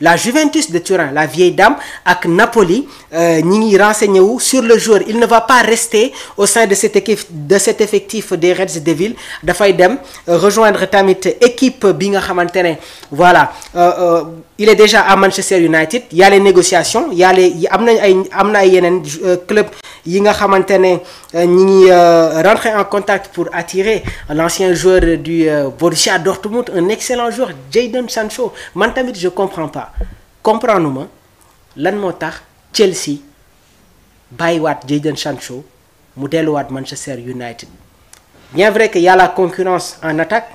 La Juventus de Turin, la vieille dame, avec Napoli, ñi ngi renseigné wu sur le joueur. Il ne va pas rester au sein de cet effectif des Reds Devils. Dafay dem rejoindre tamit équipe bi nga xamantene voilà, il est déjà à Manchester United. Il y a les négociations, il y a les amna ay yenen club yi nga xamantene ñi ngi rentrer en contact pour attirer l'ancien joueur du Borussia Dortmund, un excellent joueur, Jadon Sancho. Man tamit je comprends pas. Comprends-nous, lan moo tax Chelsea bàyyiwaat Jadon Sancho mu delluwaat Manchester United. Bien vrai qu'il y a la concurrence en attaque,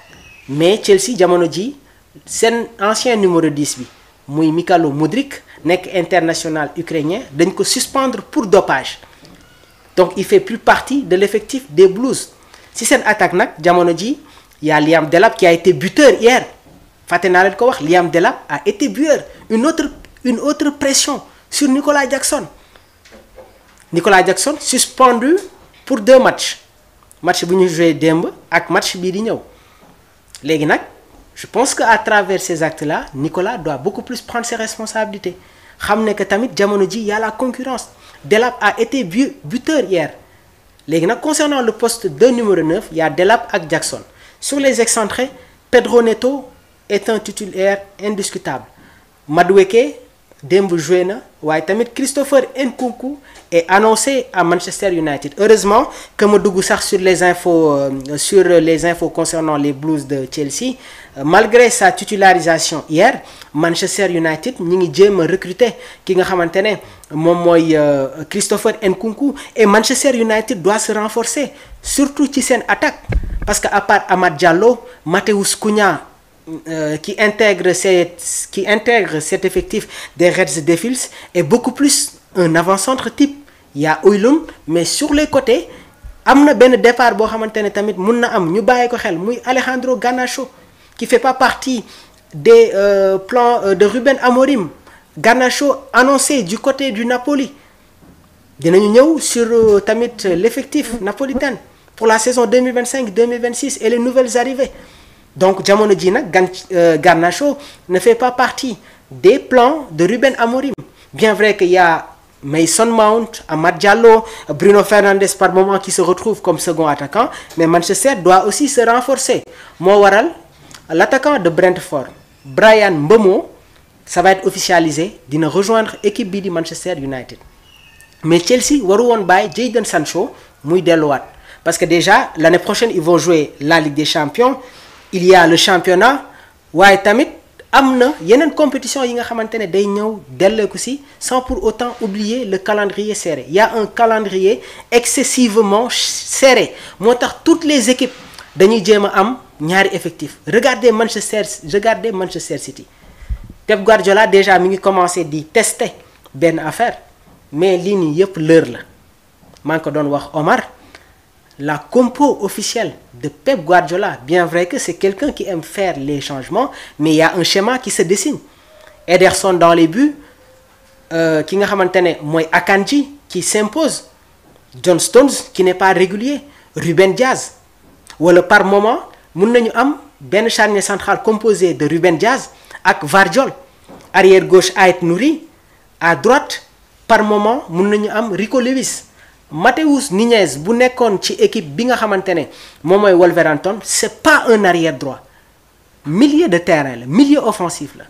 mais Chelsea jamono ji seen ancien numéro 10 bi muy Mikhailo Mudryk nekk international ukrainien dañ ko suspendre pour dopage. Donc il fait plus partie de l'effectif des Blues. Si seen attaque nag jamono ji il y a Liam Delap qui a été buteur hier. Liam Delap a été buteur. Une autre pression sur Nicolas Jackson. Nicolas Jackson suspendu pour 2 matchs. Match bu ñu joué démb ak match bii di ñëw. Léegi nag je pense qu'à travers ces actes-là, Nicolas doit beaucoup plus prendre ses responsabilités. Xam ne que tamit jamono ji y a la concurrence. Delap a été buteur hier. Léegi nag concernant le poste de numéro 9, il y a Delap ak Jackson. Sur les excentrés, Pedro Neto est un titulaire indiscutable. Madueke démb joué na waaye tamit Christopher Nkunku est annoncé à Manchester United. Heureusement que ma dugg sax sur les infos concernant les Blues de Chelsea, malgré sa titularisation hier, Manchester United ñi ngi jéem a recruter ki nga xamantene moom mooy Christopher Nkunku, et Manchester United doit se renforcer surtout ci seen attaque parce que à part Amad Diallo, Matheus Cunha qui intègre cet effectif des Reds Devils est beaucoup plus un avant-centre type. Il y a Højlund, mais sur les côtés amna ben départ bo xamantene tamit mën na am ñu bayé ko xel muy Alejandro Garnacho qui fait pas partie des plans de Ruben Amorim. Garnacho annoncé du côté du Napoli. Dinañu ñëw sur tamit l'effectif napolitain pour la saison 2025-2026 et les nouvelles arrivées. Donc jamono ji nag Garnacho ne fait pas partie des plans de Ruben Amorim. Bien vrai qu'il y a Mason Mount, Amad Diallo, Bruno Fernandes par moment qui se retrouve comme second attaquant, mais Manchester doit aussi se renforcer. Moo waral l'attaquant de Brentford, Brian Mbeumo, ça va être officialisé, dina rejoindre équipe bi di Manchester United. Mais Chelsea waru woon bàyyi Jadon Sancho muy delluwaat parce que déjà l'année prochaine ils vont jouer la Ligue des Champions. Il y a le championnat waaye tamit am na yeneen compétition yi nga xamante ne day ñëw delleeku si sans pour autant oublier le calendrier serré. Il y a un calendrier excessivement serré moo tax toutes les équipes dañuy jéem a am ñaari effectif. Regardez Manchester City. Pep Guardiola déjà mi ngi commencé di tester benn affaire mais lii nii yëpp l'heure la maa ngi ko doon wax Omar. La compo officielle de Pep Guardiola, bien vrai que c'est quelqu'un qui aime faire les changements, mais il y a un schéma qui se dessine. Ederson dans les buts, ki nga xamantene mooy Akanji qui s'impose, John Stones qui n'est pas régulier, Ruben Diaz. Wala par moment mun nañu am benn charnière centrale composée de Ruben Diaz ak Vardiol. Arrière gauche Ait Nouri, à droite par moment mun nañu am Rico Lewis. Matheus Nunes bu nekkoon ci équipe bi nga xamantene moom mooy Wolverhampton, c'est pas un arrière droit, milieu de terrain la, milieu offensif la,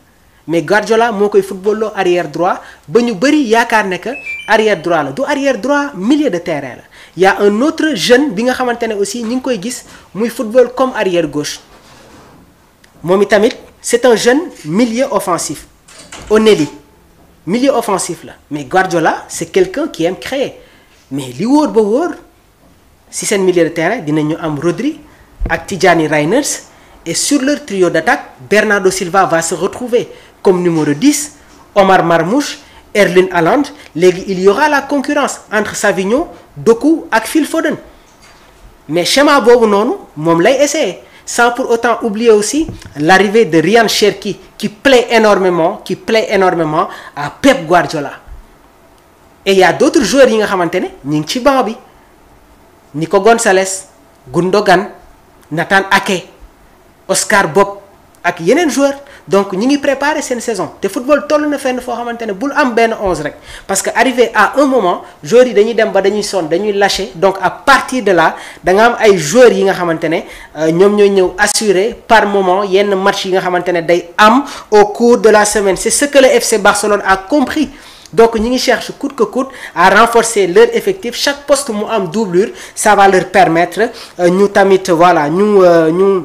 mais Guardiola moo koy footballoo arrière droit ba ñu bëri yaakaar ne que arrière droit la, du arrière droit, milieu de terrain la. Il y a un autre jeune bi nga xamantene aussi ñi ngi koy gis muy football comme arrière gauche moom itamit c'est un jeune milieu offensif, Onelli milieu offensif la, mais Guardiola c'est quelqu'un qui aime créer. Mais li wóor ba wóor si seen milieu de terrain dinañu am Rodri ak Tijani Reinders, et sur leur trio d'attaque Bernardo Silva va se retrouver comme numéro 10, Omar Marmoush, Erling Haaland. Léegi il y aura la concurrence entre Savinho, Doku ak Phil Foden, mais schéma boobu noonu moom lay essayer sans pour autant oublier aussi l'arrivée de Ryan Cherki qui plaît énormément à Pep Guardiola. Et il y a d'autres joueurs yi nga xamantene ñi ngi ci banc bi, Nico Gonzalez, Gundogan, Nathan Ake, Oscar Bob ak yeneen joueurs. donc ñi ngi préparer seen saison te football toll na fenn foo xamante ne bul am benn 11 rek parce que arrivé à un moment joueurs yi dañuy dem ba dañuy sonn dañuy lâcher donc à partir de là da nga am ay joueurs yi nga xamante ne ñoom ñooy ñëw assurer par moment yenn match yi nga xamante ne day am au cours de la semaine. C'est ce que le FC Barcelone a compris. Donc ñi ngi cherche coûte que coûte à renforcer leur effectif. Chaque poste mu am doublure, ça va leur permettre ñu tamit voilà ñu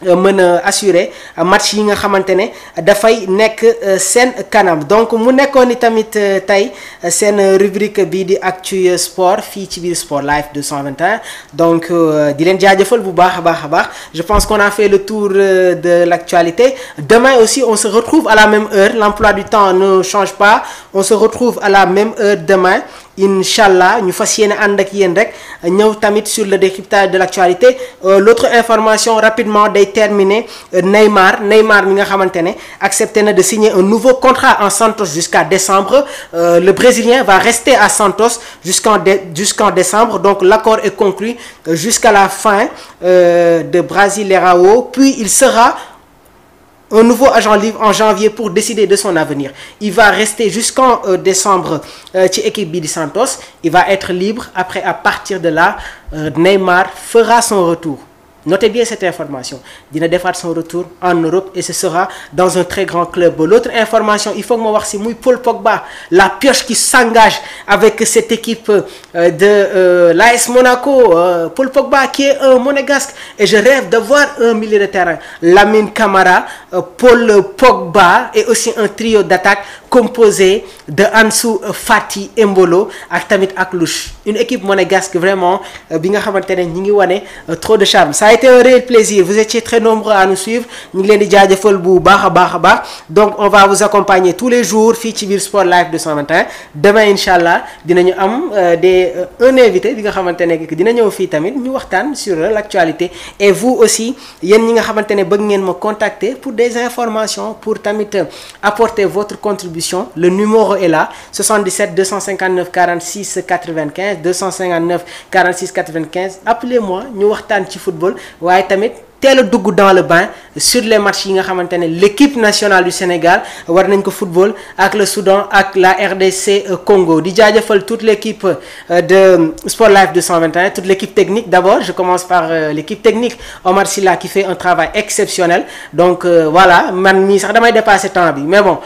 mën a assurer match yi nga xamante ne dafay nekk seen kanam. Donc mu nekkoon ni tamit tey seen rubrique bii di actu sport fii ci biir Sport Life 221 donc di leen jaajëfal bu baax a baax a baax. Je pense qu'on a fait le tour de l'actualité. Demain aussi on se retrouve à la même heure, l'emploi du temps ne change pas, on se retrouve à la même heure demain. Inch'Allah ñu fas yéene ànd ak yéen rek ñëw tamit sur le décryptage de l'actualité. L'autre information rapidement day terminer Neymar mi nga xamante ne accepté na de signer un nouveau contrat en Santos jusqu'à décembre. Le Brésilien va rester à Santos jusqu'en décembre, donc l'accord est conclu jusqu'à la fin de Brasileirão, puis il sera un nouveau agent libre en janvier pour décider de son avenir. Il va rester jusqu'en décembre ci équipe bi di Santos. Il va être libre. Après, à partir de là, Neymar fera son retour. Notez bien cette information. Dina defaat son retour en Europe et ce sera dans un très grand club. L'autre information, il faut que ma wax ci muy Paul Pogba, la pioche qui s'engage avec cette équipe de l'AS Monaco. Paul Pogba qui est un monégasque et je rêve de voir un milieu de terrain. Lamine Camara, Paul Pogba et aussi un trio d'attaque composé de Ansu Fati Embolo ak tamit ak Louche. Une équipe monégasque vraiment bi nga xamante ne ñi ngi wane trop de charme. Ça a été un réel plaisir. Vous étiez très nombreux à nous suivre. ñu ngi leen di jaajëfal bu baax a baax a baax. Donc on va vous accompagner tous les jours fii ci biir Sport Life 221. Demain inchallah dinañu am un invité bi nga xamante ne dina ñëw fii tamit ñu waxtaan sur l'actualité. Et vous aussi yéen ñi nga xamante ne bëgg ngeen ma contacter pour des informations pour tamit apporter votre contribution. Le numéro est là, 77 259 46 95 259 46 95. Appelez-moi ñu waxtaan ci football waaye tamit teel a dugg dans le bain sur les matchs yi nga xamante ne l'équipe nationale du Sénégal war nañ ko football ak le Soudan ak la RDC Congo. Di jaajëfal toute l'équipe de Sport Life 221, toute l'équipe technique. D'abord je commence par l'équipe technique, Omar Silla qui fait un travail exceptionnel. Donc voilà, man mii sax damay dépasser temps bi mais bon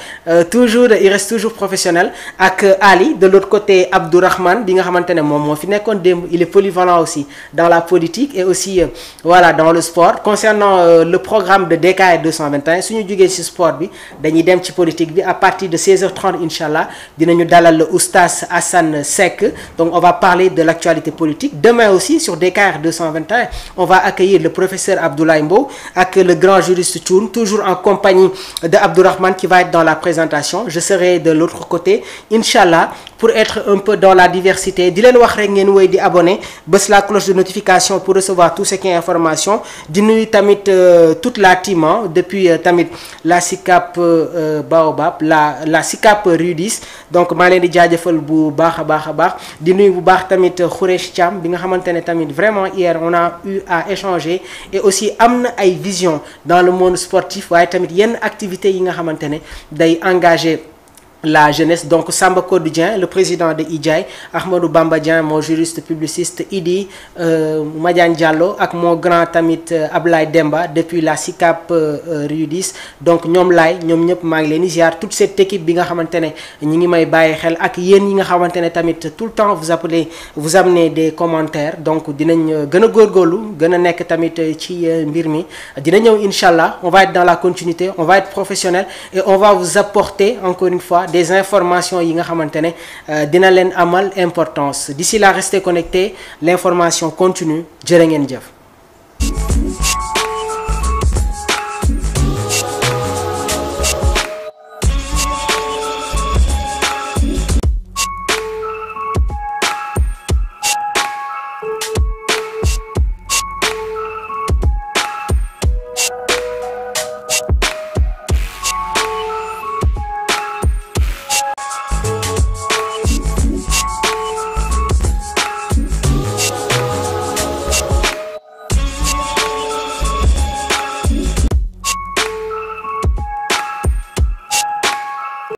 toujours il reste toujours professionnel. Ak Ali de l'autre côté, Abdourahmane bi nga xamante ne moom moo fi nekkoon démb. Il est polyvalent aussi dans la politique et aussi voilà dans le sport. Concernant le programme de DKR 221 suñu jógee ci sport bi dañuy dem ci politique bi à partir de 16h30 inchallah dinañu dalal le oustaz Assane Seck. Donc on va parler de l'actualité politique. Demain aussi sur DKR 221 on va accueillir le professeur Abdoulaye Mbow ak le grand juriste Thioune, toujours en compagnie de Abdourahmane qui va être dans la présentation. Je serai de l'autre côté inchallah pour être un peu dans la diversité. Di leen wax rek ngeen wéy di abonné bës la cloche de notification pour recevoir tout ce qui est information. Di nuyu tamit toute la team depuis tamit la SICAP Baobab la SICAP Rudis. Donc maa leen di jaajëfal bu baax a baax a baax. Di nuyu bu baax tamit Khouresh Thiam bi nga xamante ne tamit vraiment hier on a eu à échanger et aussi am na ay vision dans le monde sportif waaye tamit yenn activités yi nga xamante ne day engagé la jeunesse. Donc Samba Kodou, le président de IJAI, Ahmadou Bamba Dieng, mon juriste publiciste Idi, Madiane Diallo ak mon grand tamit Ablaye Demba depuis la SICAP Rudis. Donc ñoom laay ñoom ñëpp maa ngi leen di ziar toute cette équipe bi nga xamante ne ñi ngi may bàyyi xel ak yéen yi nga xamante ne tamit tout le temps vous amenez des commentaires. Donc dinañ gën a góorgóorlu gën a nekk tamit ci mbir mi dina ñëw inchallah. On va être dans la continuité, on va être professionnel et on va vous apporter encore une fois des informations yi nga xamante ne dina leen amal importance. D'ici là restez connectés, l'information continue. Jërë ngeen jëf.